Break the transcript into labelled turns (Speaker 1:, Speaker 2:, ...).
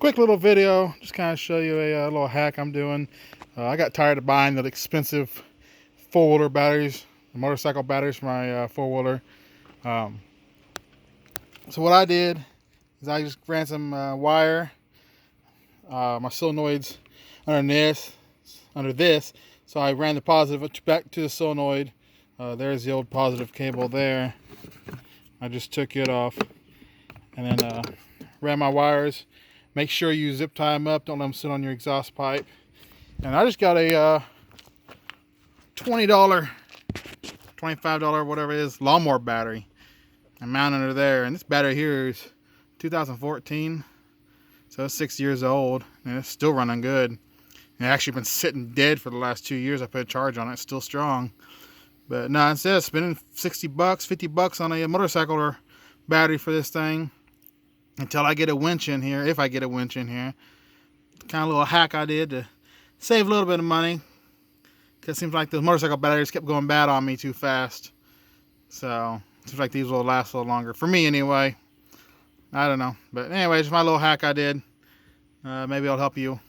Speaker 1: quick little video, just kind of show you a little hack I'm doing. I got tired of buying the expensive four-wheeler batteries, the motorcycle batteries for my four-wheeler. So what I did is I just ran some wire, my solenoids under this. So I ran the positive back to the solenoid. There's the old positive cable there. I just took it off and then ran my wires. Make sure you zip tie them up. Don't let them sit on your exhaust pipe. And I just got a $20, $25, whatever it is, lawnmower battery. I mounted under there. And this battery here is 2014. So it's 6 years old. And it's still running good. It's actually been sitting dead for the last 2 years. I put a charge on it. It's still strong. But no, instead of spending $60, $50 on a motorcycle or battery for this thing, until I get a winch in here, if I get a winch in here. Kind of little hack I did to save a little bit of money, because it seems like the motorcycle batteries kept going bad on me too fast. So it seems like these will last a little longer, for me anyway. I don't know, but anyway, just my little hack I did. Maybe it'll help you.